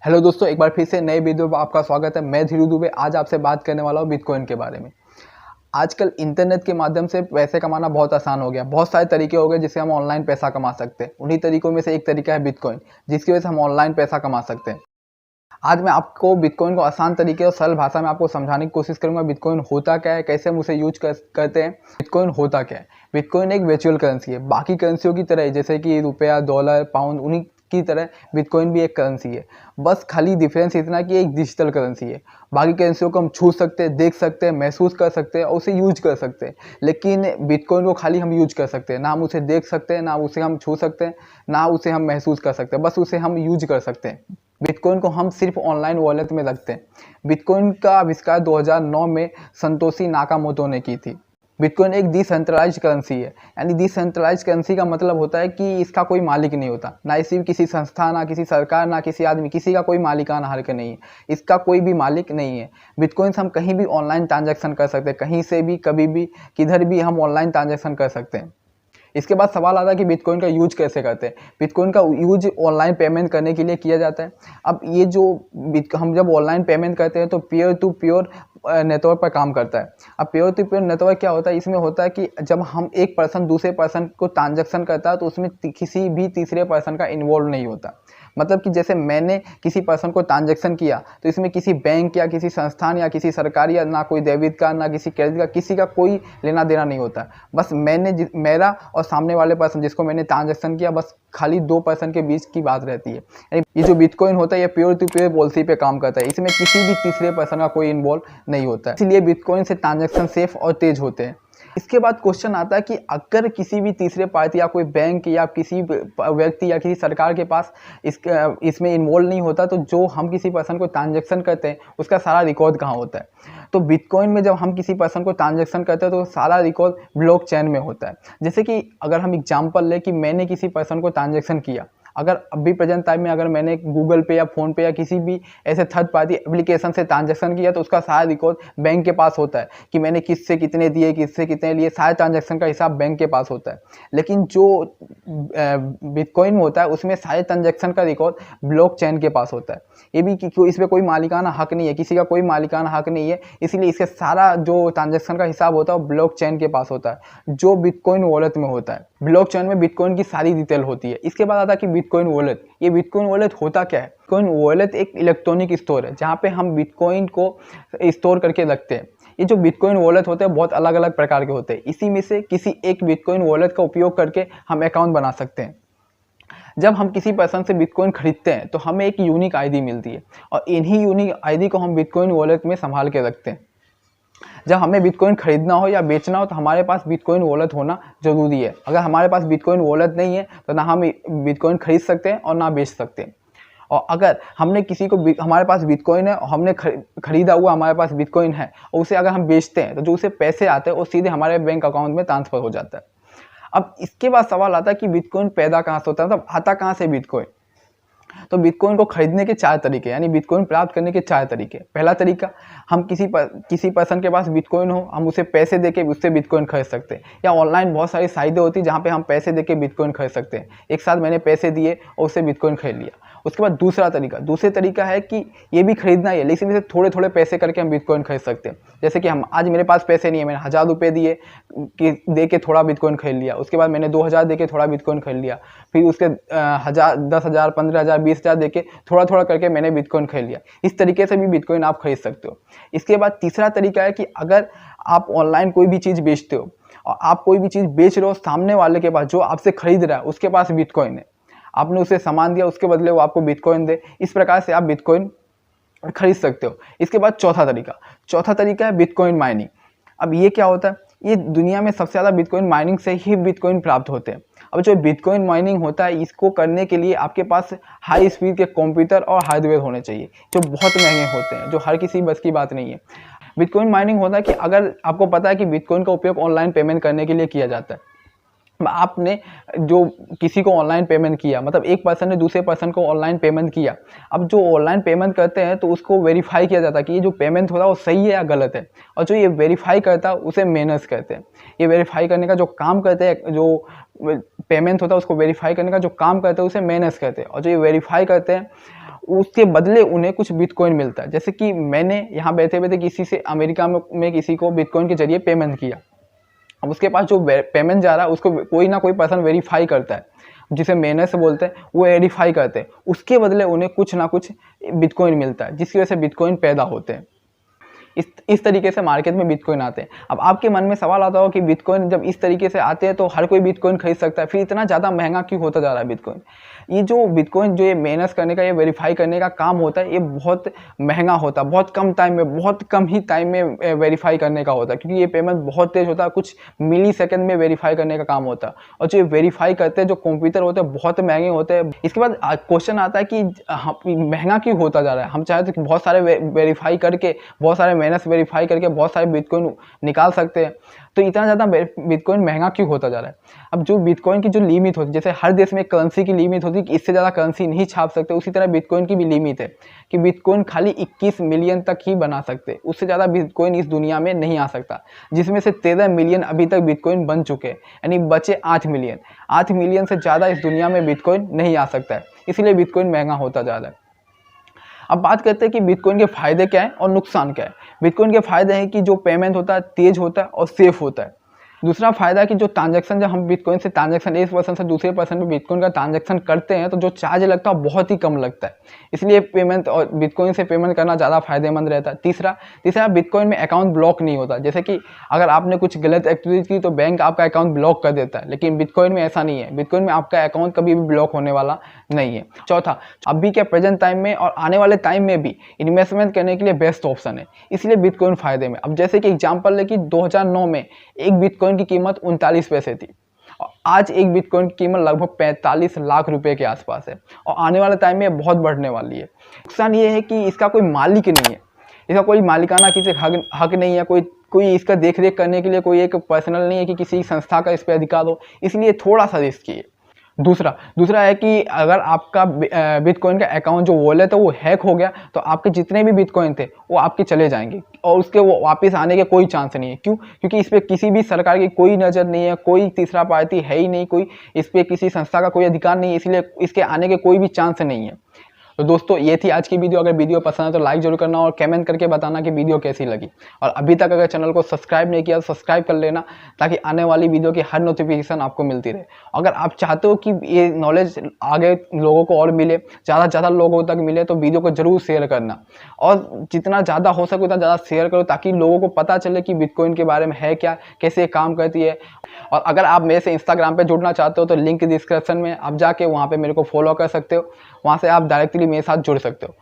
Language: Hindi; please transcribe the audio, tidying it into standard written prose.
हेलो दोस्तों, एक बार फिर से नए वीडियो में आपका स्वागत है। मैं धीरू दुबे आज आपसे बात करने वाला हूँ बिटकॉइन के बारे में। आजकल इंटरनेट के माध्यम से पैसे कमाना बहुत आसान हो गया। बहुत सारे तरीके हो गए जिससे हम ऑनलाइन पैसा कमा सकते हैं। उन्हीं तरीकों में से एक तरीका है बिटकॉइन, जिसकी वजह से हम ऑनलाइन पैसा कमा सकते हैं। आज मैं आपको बिटकॉइन को आसान तरीके और सरल भाषा में आपको समझाने की कोशिश करूंगा। बिटकॉइन होता क्या है, कैसे हम उसे यूज करते हैं। बिटकॉइन होता क्या है? बिटकॉइन एक वर्चुअल करेंसी है। बाकी करेंसियों की तरह जैसे कि रुपया, डॉलर, पाउंड, उन्हीं की तरह बिटकॉइन भी एक करेंसी है। बस खाली डिफरेंस इतना कि एक डिजिटल करेंसी है। बाकी करेंसियों को हम छू सकते हैं, देख सकते हैं, महसूस कर सकते हैं और उसे यूज कर सकते हैं। लेकिन बिटकॉइन को खाली हम यूज कर सकते हैं, ना हम उसे देख सकते हैं, ना उसे हम छू सकते हैं, ना उसे हम महसूस कर सकते हैं। बस उसे हम यूज कर सकते हैं। बिटकॉइन को हम सिर्फ ऑनलाइन वॉलेट में रखते हैं। बिटकॉइन का आविष्कार 2009 में संतोशी नाकामोटो ने की थी। बिटकॉइन एक डिसेंट्रलाइज्ड करेंसी है। यानी डिसेंट्रलाइज्ड करेंसी का मतलब होता है कि इसका कोई मालिक नहीं होता, ना इसी किसी संस्था, ना किसी सरकार, ना किसी आदमी, किसी का कोई मालिकाना हक नहीं है। इसका कोई भी मालिक नहीं है। बिटकॉइन से हम कहीं भी ऑनलाइन ट्रांजैक्शन कर सकते हैं, कहीं से भी, कभी भी, किधर भी हम ऑनलाइन ट्रांजैक्शन कर सकते हैं। इसके बाद सवाल आता है कि बिटकॉइन का यूज कैसे करते हैं। बिटकॉइन का यूज ऑनलाइन पेमेंट करने के लिए किया जाता है। अब ये जो हम जब ऑनलाइन पेमेंट करते हैं तो पीयर टू पीयर नेटवर्क पर काम करता है। अब पीयर टू पीयर नेटवर्क क्या होता है? इसमें होता है कि जब हम एक पर्सन दूसरे पर्सन को ट्रांजैक्शन करता है तो उसमें किसी भी तीसरे पर्सन का इन्वॉल्व नहीं होता। मतलब कि जैसे मैंने किसी पर्सन को ट्रांजैक्शन किया तो इसमें किसी बैंक या किसी संस्थान या किसी सरकार या ना कोई डेबिट कार्ड, ना किसी क्रेडिट कार्ड, किसी का कोई लेना देना नहीं होता। बस मेरा और सामने वाले पर्सन जिसको मैंने ट्रांजैक्शन किया, बस खाली दो पर्सन के बीच की बात रहती है। ये जो बिटकॉइन होता है ये प्योर टू प्योर पॉलिसी पे काम करता है। इसमें किसी भी तीसरे पर्सन का कोई इन्वॉल्व नहीं होता है। इसलिए बिटकॉइन से ट्रांजैक्शन सेफ और तेज होते हैं। इसके बाद क्वेश्चन आता है कि अगर किसी भी तीसरे पार्टी या कोई बैंक या किसी व्यक्ति या किसी सरकार के पास इसमें इन्वॉल्व नहीं होता तो जो हम किसी पर्सन को ट्रांजैक्शन करते हैं उसका सारा रिकॉर्ड कहाँ होता है? तो बिटकॉइन में जब हम किसी पर्सन को ट्रांजैक्शन करते हैं तो सारा रिकॉर्ड ब्लॉकचेन में होता है। जैसे कि अगर हम एग्जांपल लें कि मैंने किसी पर्सन को ट्रांजैक्शन किया, अगर अभी प्रेजेंट टाइम में अगर मैंने गूगल पे या फ़ोन पे या किसी भी ऐसे थर्ड पार्टी एप्लीकेशन से ट्रांजैक्शन किया तो उसका सारा रिकॉर्ड बैंक के पास होता है कि मैंने किससे कितने दिए, किससे कितने लिए, सारे ट्रांजैक्शन का हिसाब बैंक के पास होता है। लेकिन जो बिटकॉइन में होता है उसमें सारे ट्रांजैक्शन का रिकॉर्ड ब्लॉकचेन के पास होता है। ये भी इस पर कोई मालिकाना हक नहीं है, किसी का कोई मालिकाना हक नहीं है, इसलिए इसके सारा जो ट्रांजैक्शन का हिसाब होता है वो ब्लॉकचेन के पास होता है, जो बिटकॉइन वॉलेट में होता है। ब्लॉकचेन में बिटकॉइन की सारी डिटेल होती है। इसके बाद आता है कि बिटकॉइन वॉलेट। ये बिटकॉइन वॉलेट होता क्या है? बिटकॉइन वॉलेट एक इलेक्ट्रॉनिक स्टोर है जहाँ पे हम बिटकॉइन को स्टोर करके रखते हैं। ये जो बिटकॉइन वॉलेट होते हैं बहुत अलग अलग प्रकार के होते हैं। इसी में से किसी एक बिटकॉइन वॉलेट का उपयोग करके हम अकाउंट बना सकते हैं। जब हम किसी पर्सन से बिटकॉइन खरीदते हैं तो हमें एक यूनिक आईडी मिलती है और इन्हीं यूनिक आईडी को हम बिटकॉइन वॉलेट में संभाल के रखते हैं। जब हमें बिटकॉइन खरीदना हो या बेचना हो तो हमारे पास बिटकॉइन वॉलेट होना जरूरी है। अगर हमारे पास बिटकॉइन वॉलेट नहीं है तो ना हम बिटकॉइन खरीद सकते हैं और ना बेच सकते हैं। और अगर हमने किसी को हमारे पास बिटकॉइन है और हमने खरीदा हुआ हमारे पास बिटकॉइन है और उसे अगर हम बेचते हैं तो जो उसे पैसे आते हैं वो सीधे हमारे बैंक अकाउंट में ट्रांसफर हो जाता है। अब इसके बाद सवाल आता है कि बिटकॉइन पैदा कहाँ से होता है, मतलब आता कहाँ से बिटकॉइन? तो बिटकॉइन को खरीदने के चार तरीके, यानी बिटकॉइन प्राप्त करने के चार तरीके। पहला तरीका, हम किसी पर्सन के पास बिटकॉइन हो, हम उसे पैसे देके उससे बिटकॉइन खरीद सकते हैं। या ऑनलाइन बहुत सारी साइटें होती हैं जहाँ पे हम पैसे देके बिटकॉइन खरीद सकते हैं। एक साथ मैंने पैसे दिए और उससे बिटकॉइन खरीद लिया। उसके बाद दूसरा तरीका है कि ये भी खरीदना ही है लेकिन इसे थोड़े थोड़े पैसे करके हम बिटकॉइन खरीद सकते हैं। जैसे कि हम आज मेरे पास पैसे नहीं है, मैंने 1000 रुपये दे के थोड़ा बिटकॉइन खरीद लिया। उसके बाद मैंने 2000 दे के थोड़ा बिटकॉइन खरीद लिया। फिर उसके 1000, 10,000, 15,000, 20,000 दे के थोड़ा थोड़ा करके मैंने बिटकॉइन खरीद लिया। इस तरीके से भी बिटकॉइन आप खरीद सकते हो। इसके बाद तीसरा तरीका है कि अगर आप ऑनलाइन कोई भी चीज़ बेचते हो और आप कोई भी चीज़ बेच रहे हो, सामने वाले के पास जो आपसे खरीद रहा है उसके पास बिटकॉइन है, आपने उसे सामान दिया, उसके बदले वो आपको बिटकॉइन दे, इस प्रकार से आप बिटकॉइन खरीद सकते हो। इसके बाद चौथा तरीका है बिटकॉइन माइनिंग। अब ये क्या होता है? ये दुनिया में सबसे ज़्यादा बिटकॉइन माइनिंग से ही बिटकॉइन प्राप्त होते हैं। अब जो बिटकॉइन माइनिंग होता है इसको करने के लिए आपके पास हाई स्पीड के कंप्यूटर और हार्डवेयर होने चाहिए जो बहुत महंगे होते हैं, जो हर किसी बस की बात नहीं है। बिटकॉइन माइनिंग होता है कि अगर आपको पता है कि बिटकॉइन का उपयोग ऑनलाइन पेमेंट करने के लिए किया जाता है। आपने जो किसी को ऑनलाइन पेमेंट किया, मतलब एक पर्सन ने दूसरे पर्सन को ऑनलाइन पेमेंट किया। अब जो ऑनलाइन पेमेंट करते हैं तो उसको वेरीफाई किया जाता है कि ये जो पेमेंट हो रहा है वो सही है या गलत है। और जो ये वेरीफाई करता है उसे मेनर्स कहते हैं। ये वेरीफाई करने का जो काम करते हैं, जो पेमेंट होता है उसको वेरीफाई करने का जो काम करते हैं उसे मेनर्स कहते हैं। और जो ये वेरीफाई करते हैं उसके बदले उन्हें कुछ बिटकॉइन मिलता है। जैसे कि मैंने यहाँ बैठे बैठे किसी से अमेरिका में किसी को बिटकॉइन के जरिए पेमेंट किया। अब उसके पास जो पेमेंट जा रहा है उसको कोई ना कोई पर्सन वेरीफाई करता है, जिसे मेहनत से बोलते हैं, वो वेरीफाई करते हैं। उसके बदले उन्हें कुछ ना कुछ बिटकॉइन मिलता है, जिसकी वजह से बिटकॉइन पैदा होते हैं। इस तरीके से मार्केट में बिटकॉइन आते हैं। अब आपके मन में सवाल आता हो कि बिटकॉइन जब इस तरीके से आते हैं तो हर कोई बिटकॉइन खरीद सकता है, फिर इतना ज़्यादा महंगा क्यों होता जा रहा है बिटकॉइन? ये जो बिटकॉइन जो ये मेहनत करने का, ये वेरीफाई करने का काम होता है, ये बहुत महंगा होता है। बहुत कम टाइम में, बहुत कम ही टाइम में वेरीफाई करने का होता है, क्योंकि ये पेमेंट बहुत तेज़ होता है, कुछ मिली सेकेंड में वेरीफाई करने का काम होता है। और जो वेरीफाई करते हैं, जो कंप्यूटर होते हैं, बहुत महंगे होते हैं। इसके बाद क्वेश्चन आता है कि महंगा क्यों होता जा रहा है? हम चाहते कि बहुत सारे वेरीफाई करके, बहुत सारे मेहनत से वेरीफाई करके बहुत सारे बिटकॉइन निकाल सकते हैं, तो इतना ज़्यादा बिटकॉइन महंगा क्यों होता जा रहा है? अब जो बिटकॉइन की जो लिमिट होती है, जैसे हर देश में करेंसी की लिमिट होती है कि इससे ज़्यादा करेंसी नहीं छाप सकते, उसी तरह बिटकॉइन की भी लिमिट है कि बिटकॉइन खाली 21 मिलियन तक ही बना सकते, उससे ज़्यादा बिटकॉइन इस दुनिया में नहीं आ सकता। जिसमें से 13 मिलियन अभी तक बिटकॉइन बन चुके हैं, यानी बचे 8 मिलियन। 8 मिलियन से ज़्यादा इस दुनिया में बिटकॉइन नहीं आ सकता है, इसलिए बिटकॉइन महंगा होता जा रहा है। अब बात करते हैं कि बिटकॉइन के फ़ायदे क्या हैं और नुकसान क्या है। बिटकॉइन के फ़ायदे हैं कि जो पेमेंट होता है तेज़ होता है और सेफ़ होता है। दूसरा फ़ायदा है कि जो ट्रांजैक्शन, जब हम बिटकॉइन से ट्रांजैक्शन एक पर्सन से दूसरे पर्सन में बिटकॉइन का ट्रांजैक्शन करते हैं तो जो चार्ज लगता है बहुत ही कम लगता है, इसलिए पेमेंट और बिटकॉइन से पेमेंट करना ज़्यादा फायदेमंद रहता है। तीसरा बिटकॉइन में अकाउंट ब्लॉक नहीं होता। जैसे कि अगर आपने कुछ गलत एक्टिविटी की तो बैंक आपका अकाउंट ब्लॉक कर देता है, लेकिन बिटकॉइन में ऐसा नहीं है। बिटकॉइन में आपका अकाउंट कभी भी ब्लॉक होने वाला नहीं है। चौथा, अभी के प्रेजेंट टाइम में और आने वाले टाइम में भी इन्वेस्टमेंट करने के लिए बेस्ट ऑप्शन है, इसलिए बिटकॉइन फायदे में। अब जैसे कि एग्जांपल ले कि 2009 में एक बिटकॉइन की कीमत 39 पैसे थी और आज एक बिटकॉइन की कीमत लगभग 45 लाख रुपए के आसपास है और आने वाले टाइम में बहुत बढ़ने वाली है। नुकसान ये है कि इसका कोई मालिक नहीं है, इसका कोई मालिकाना किसी हक नहीं है, कोई इसका देख रेख करने के लिए कोई एक पर्सनल नहीं है कि किसी संस्था का इस पर अधिकार हो, इसलिए थोड़ा सा रिस्की है। दूसरा है कि अगर आपका बिटकॉइन का अकाउंट जो वॉलेट है वो हैक हो गया तो आपके जितने भी बिटकॉइन थे वो आपके चले जाएंगे और उसके वो वापस आने के कोई चांस नहीं है। क्यों? क्योंकि इस पर किसी भी सरकार की कोई नज़र नहीं है, कोई तीसरा पार्टी है ही नहीं, कोई इस पर किसी संस्था का कोई अधिकार नहीं है, इसलिए इसके आने के कोई भी चांस नहीं है। तो दोस्तों ये थी आज की वीडियो। अगर वीडियो पसंद है तो लाइक जरूर करना और कमेंट करके बताना कि वीडियो कैसी लगी। और अभी तक अगर चैनल को सब्सक्राइब नहीं किया तो सब्सक्राइब कर लेना, ताकि आने वाली वीडियो की हर नोटिफिकेशन आपको मिलती रहे। अगर आप चाहते हो कि ये नॉलेज आगे लोगों को और मिले, ज़्यादा से ज़्यादा लोगों तक मिले, तो वीडियो को जरूर शेयर करना और जितना ज़्यादा हो सके उतना ज़्यादा शेयर करो, ताकि लोगों को पता चले कि बिटकॉइन के बारे में है क्या, कैसे काम करती है। और अगर आप मेरे से इंस्टाग्राम पे जुड़ना चाहते हो तो लिंक डिस्क्रिप्शन में आप जाके वहाँ पे मेरे को फॉलो कर सकते हो, वहाँ से आप डायरेक्टली मेरे साथ जुड़ सकते हो।